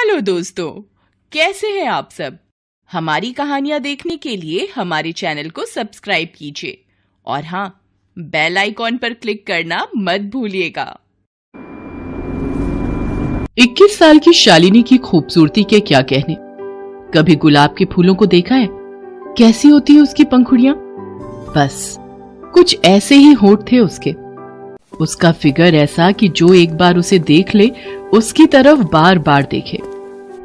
Hello दोस्तों, कैसे हैं आप सब। हमारी कहानियां देखने के लिए हमारे चैनल को सब्सक्राइब कीजिए और हाँ, बेल आइकॉन पर क्लिक करना मत भूलिएगा। 21 साल की शालिनी की खूबसूरती के क्या कहने। कभी गुलाब के फूलों को देखा है? कैसी होती है उसकी पंखुड़ियां? बस कुछ ऐसे ही होंठ थे उसके। उसका फिगर ऐसा कि जो एक बार उसे देख ले उसकी तरफ बार बार देखे।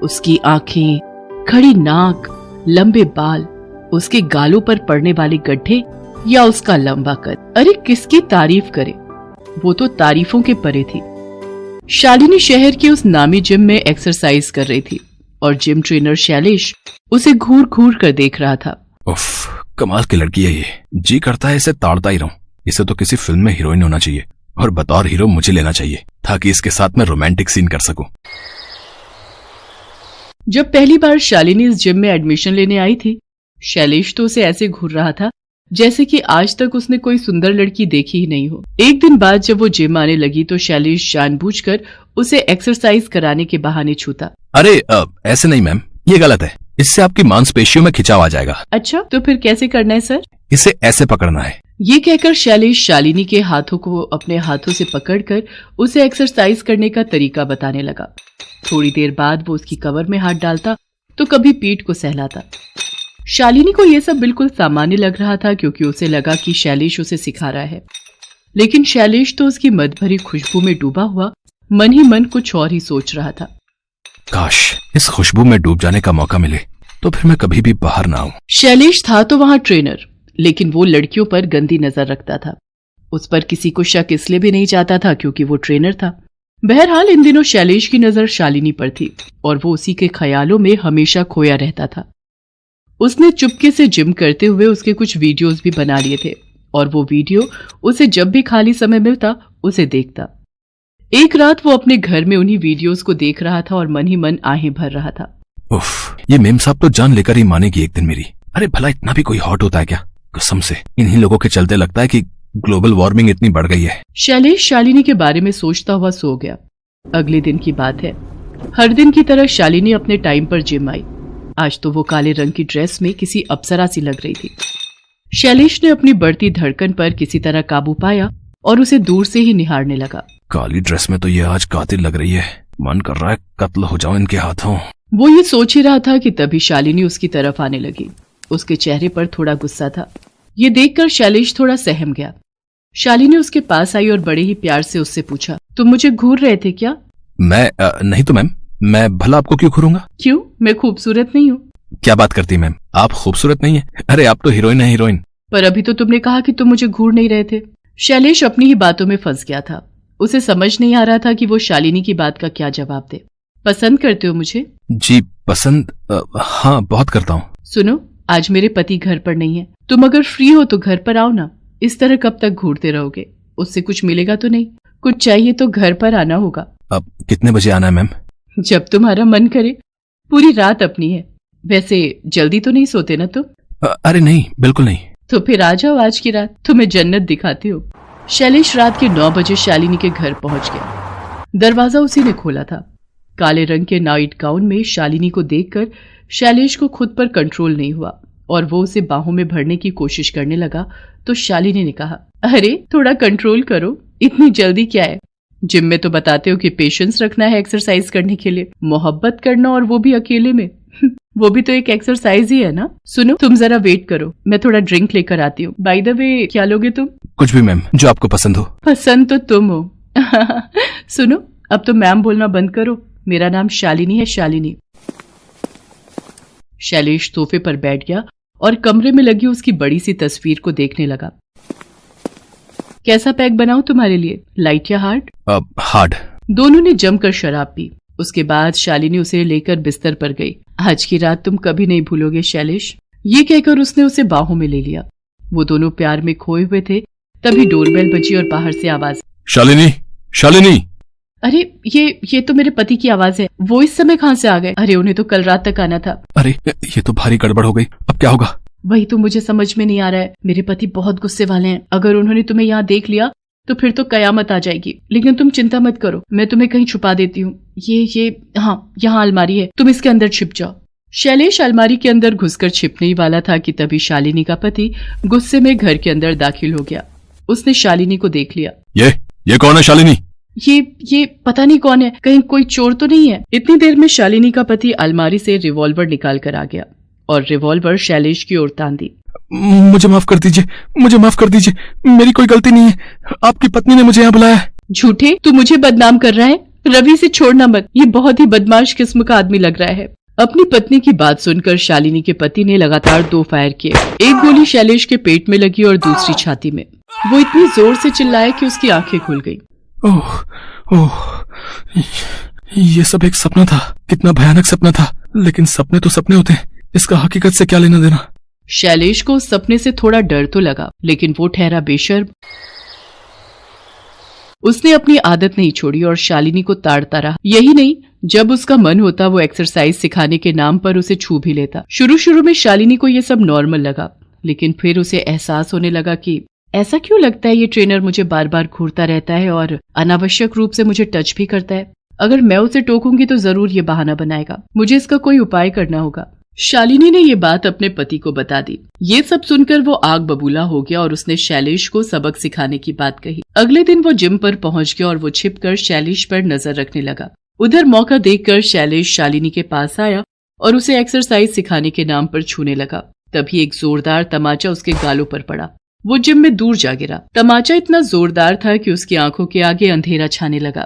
उसकी आंखें, खड़ी नाक, लंबे बाल, उसके गालों पर पड़ने वाले गड्ढे या उसका लंबा कद। अरे किसकी तारीफ करे, वो तो तारीफों के परे थी। शालिनी शहर के उस नामी जिम में एक्सरसाइज कर रही थी और जिम ट्रेनर शैलेश उसे घूर घूर कर देख रहा था। उफ, कमाल की लड़की है ये। जी करता है इसे ताड़ता ही रहूं। इसे तो किसी फिल्म में हीरोइन होना चाहिए और बतौर हीरो मुझे लेना चाहिए ताकि इसके साथ मैं रोमांटिक सीन कर सकूं। जब पहली बार शालिनी इस जिम में एडमिशन लेने आई थी, शैलेश तो उसे ऐसे घूर रहा था जैसे कि आज तक उसने कोई सुंदर लड़की देखी ही नहीं हो। एक दिन बाद जब वो जिम आने लगी तो शैलेश जानबूझकर उसे एक्सरसाइज कराने के बहाने छूता। अरे ऐसे नहीं मैम, ये गलत है। इससे आपकी मांसपेशियों में खिंचाव आ जाएगा। अच्छा, तो फिर कैसे करना है सर? इसे ऐसे पकड़ना है। ये कहकर शैलेश शालिनी के हाथों को अपने हाथों से पकड़कर उसे एक्सरसाइज करने का तरीका बताने लगा। थोड़ी देर बाद वो उसकी कमर में हाथ डालता तो कभी पीठ को सहलाता। शालिनी को यह सब बिल्कुल सामान्य लग रहा था क्योंकि उसे लगा कि शैलेश उसे सिखा रहा है, लेकिन शैलेश तो उसकी मद भरी खुशबू में डूबा हुआ मन ही मन कुछ और ही सोच रहा था। काश इस खुशबू में डूब जाने का मौका मिले तो फिर मैं कभी भी बाहर ना आऊं। शैलेश था तो वहां ट्रेनर, लेकिन वो लड़कियों पर गंदी नजर रखता था। उस पर किसी को शक इसलिए भी नहीं चाहता था क्योंकि वो ट्रेनर था। बहरहाल इन दिनों शैलेश की नजर शालिनी पर थी और वो उसी के ख्यालों में हमेशा खोया रहता था। उसने चुपके से जिम करते हुए उसके कुछ वीडियोस भी बना लिए थे और वो वीडियो उसे जब भी खाली समय मिलता उसे देखता। एक रात वो अपने घर में उन्हीं वीडियोस को देख रहा था और मन ही मन आहें भर रहा था। उफ, ये मेम साहब तो जान लेकर ही मानेगी एक दिन मेरी। अरे भला इतना भी कोई हॉट होता है क्या? कसम से इन्हीं लोगों के चलते लगता है कि ग्लोबल वार्मिंग इतनी बढ़ गई है। शैलेश शालिनी के बारे में सोचता हुआ सो गया। अगले दिन की बात है। हर दिन की तरह शालिनी अपने टाइम पर जिम आई। आज तो वो काले रंग की ड्रेस में किसी अप्सरा सी लग रही थी। शैलेश ने अपनी बढ़ती धड़कन पर किसी तरह काबू पाया और उसे दूर से ही निहारने लगा। काली ड्रेस में तो ये आज कातिल लग रही है। मन कर रहा है कत्ल हो जाओ इनके हाथों। वो ये सोच ही रहा था कि तभी शालिनी उसकी तरफ आने लगी। उसके चेहरे पर थोड़ा गुस्सा था। ये देखकर शैलेश थोड़ा सहम गया। शालिनी उसके पास आई और बड़े ही प्यार से उससे पूछा, तुम मुझे घूर रहे थे क्या? मैं नहीं तो मैम, मैं भला आपको क्यों घूरूंगा? क्यों, मैं खूबसूरत नहीं हूँ? क्या बात करती मैम, आप खूबसूरत नहीं है। अरे आप तो हीरोइन है, हीरोइन। पर अभी तो तुमने कहा कि तुम मुझे घूर नहीं रहे थे। शैलेश अपनी ही बातों में फंस गया था। उसे समझ नहीं आ रहा था कि वो शालिनी की बात का क्या जवाब दे। पसंद करते हो मुझे? जी पसंद, हाँ बहुत करता हूँ। सुनो, आज मेरे पति घर पर नहीं है। तुम अगर फ्री हो तो घर पर आओ ना। इस तरह कब तक घूरते रहोगे? उससे कुछ मिलेगा तो नहीं? कुछ चाहिए तो घर पर आना होगा। अब कितने बजे आना है मैम? जब तुम्हारा मन करे। पूरी रात अपनी है। वैसे जल्दी तो नहीं सोते ना तुम? अरे नहीं, बिल्कुल नहीं। तो फिर आ जाओ आज की रात, तुम्हें जन्नत दिखाती हो। शैलेश रात के 9 बजे शालिनी के घर पहुंच गया। दरवाजा उसी ने खोला था। काले रंग के नाइट गाउन में शालिनी को देखकर शैलेश को खुद पर कंट्रोल नहीं हुआ और वो उसे बाहों में भरने की कोशिश करने लगा तो शालिनी ने कहा, अरे थोड़ा कंट्रोल करो, इतनी जल्दी क्या है? जिम में तो बताते हो कि पेशेंस रखना है एक्सरसाइज करने के लिए, मोहब्बत करना, और वो भी अकेले में। वो भी तो एक एक्सरसाइज ही है ना। सुनो, तुम जरा वेट करो, मैं थोड़ा ड्रिंक लेकर आती हूँ। बाय द वे, क्या लोगे तुम? कुछ भी मैम, जो आपको पसंद हो। पसंद तो तुम हो। सुनो, अब तो मैम बोलना बंद करो। मेरा नाम शालिनी है, शालिनी। शैलेश सोफे पर बैठ गया और कमरे में लगी उसकी बड़ी सी तस्वीर को देखने लगा। कैसा पैक बनाऊं तुम्हारे लिए, लाइट या हार्ड? हार्ड। दोनों ने जमकर शराब पी। उसके बाद शालिनी उसे लेकर बिस्तर पर गई। आज की रात तुम कभी नहीं भूलोगे शैलेश, ये कहकर उसने उसे बाहों में ले लिया। वो दोनों प्यार में खोए हुए थे। तभी डोरबेल बजी और बाहर से आवाज, शालिनी, शालिनी। अरे ये तो मेरे पति की आवाज है। वो इस समय कहाँ से आ गए? अरे उन्हें तो कल रात तक आना था। अरे ये तो भारी गड़बड़ हो गई, अब क्या होगा? वही तो मुझे समझ में नहीं आ रहा है। मेरे पति बहुत गुस्से वाले हैं। अगर उन्होंने तुम्हें यहाँ देख लिया तो फिर तो कयामत आ जाएगी। लेकिन तुम चिंता मत करो, मैं तुम्हें कहीं छुपा देती हूँ। ये हाँ, यहाँ अलमारी है, तुम इसके अंदर छिप जाओ। शैलेश अलमारी के अंदर घुसकर छिपने ही वाला था कि तभी शालिनी का पति गुस्से में घर के अंदर दाखिल हो गया। उसने शालिनी को देख लिया। ये कौन है शालिनी? ये पता नहीं कौन है, कहीं कोई चोर तो नहीं है। इतनी देर में शालिनी का पति अलमारी से रिवॉल्वर निकाल कर आ गया और रिवॉल्वर शैलेश की ओर तान दी। मुझे माफ कर दीजिए, मुझे माफ कर दीजिए, मेरी कोई गलती नहीं है, आपकी पत्नी ने मुझे यहाँ बुलाया। झूठे, तू मुझे बदनाम कर रहा है। रवि से छोड़ना मत, ये बहुत ही बदमाश किस्म का आदमी लग रहा है। अपनी पत्नी की बात सुनकर शालिनी के पति ने लगातार 2 फायर किए। एक गोली शैलेश के पेट में लगी और दूसरी छाती में। वो इतनी जोर से चिल्लाया कि उसकी आंखें खुल गई। ओह, ये सब एक सपना था। कितना भयानक सपना था, लेकिन सपने तो सपने होते हैं, इसका हकीकत से क्या लेना देना। शैलेश को उस सपने से थोड़ा डर तो लगा, लेकिन वो ठहरा बेशर्म। उसने अपनी आदत नहीं छोड़ी और शालिनी को ताड़ता रहा। यही नहीं, जब उसका मन होता वो एक्सरसाइज सिखाने के नाम पर उसे छू भी लेता। शुरू में शालिनी को ये सब नॉर्मल लगा, लेकिन फिर उसे एहसास होने लगा कि ऐसा क्यों लगता है ये ट्रेनर मुझे बार बार घूरता रहता है और अनावश्यक रूप से मुझे टच भी करता है। अगर मैं उसे टोकूंगी तो जरूर ये बहाना बनाएगा। मुझे इसका कोई उपाय करना होगा। शालिनी ने ये बात अपने पति को बता दी। ये सब सुनकर वो आग बबूला हो गया और उसने शैलेश को सबक सिखाने की बात कही। अगले दिन वो जिम पर पहुंच गया और वो छिपकर शैलेश पर नजर रखने लगा। उधर मौका देखकर शैलेश शालिनी के पास आया और उसे एक्सरसाइज सिखाने के नाम पर छूने लगा। तभी एक जोरदार तमाचा उसके गालों पर पड़ा। वो जिम में दूर जा गिरा। तमाचा इतना जोरदार था कि उसकी आंखों के आगे अंधेरा छाने लगा।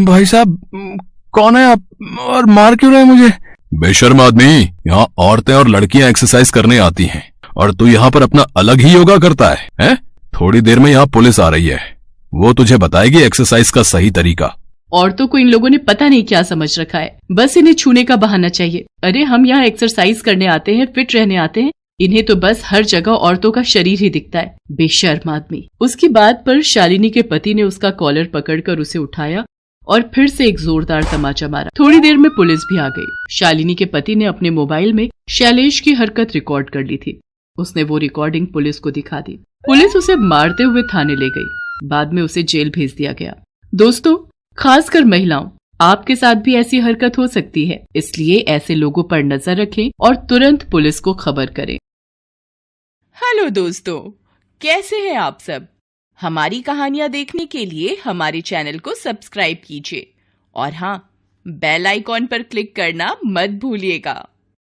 भाई साहब, कौन है आप और मार क्यों रहे मुझे? बेशर्म आदमी, यहाँ औरतें और लड़कियां एक्सरसाइज करने आती हैं और तू यहाँ पर अपना अलग ही योगा करता है, हैं? थोड़ी देर में यहाँ पुलिस आ रही है, वो तुझे बताएगी एक्सरसाइज का सही तरीका। औरतों को इन लोगों ने पता नहीं क्या समझ रखा है, बस इन्हें छूने का बहाना चाहिए। अरे हम यहाँ एक्सरसाइज करने आते हैं, फिट रहने आते हैं, इन्हें तो बस हर जगह औरतों का शरीर ही दिखता है। बेशर्म आदमी। उसकी बात पर शालिनी के पति ने उसका कॉलर पकड़कर उसे उठाया और फिर से एक जोरदार तमाचा मारा। थोड़ी देर में पुलिस भी आ गई। शालिनी के पति ने अपने मोबाइल में शैलेश की हरकत रिकॉर्ड कर ली थी। उसने वो रिकॉर्डिंग पुलिस को दिखा दी। पुलिस उसे मारते हुए थाने ले गई। बाद में उसे जेल भेज दिया गया। दोस्तों, खासकर महिलाओं, आपके साथ भी ऐसी हरकत हो सकती है, इसलिए ऐसे लोगों पर नजर रखें और तुरंत पुलिस को खबर करें। हेलो दोस्तों, कैसे हैं आप सब? हमारी कहानियां देखने के लिए हमारे चैनल को सब्सक्राइब कीजिए और हाँ, बेल आइकॉन पर क्लिक करना मत भूलिएगा।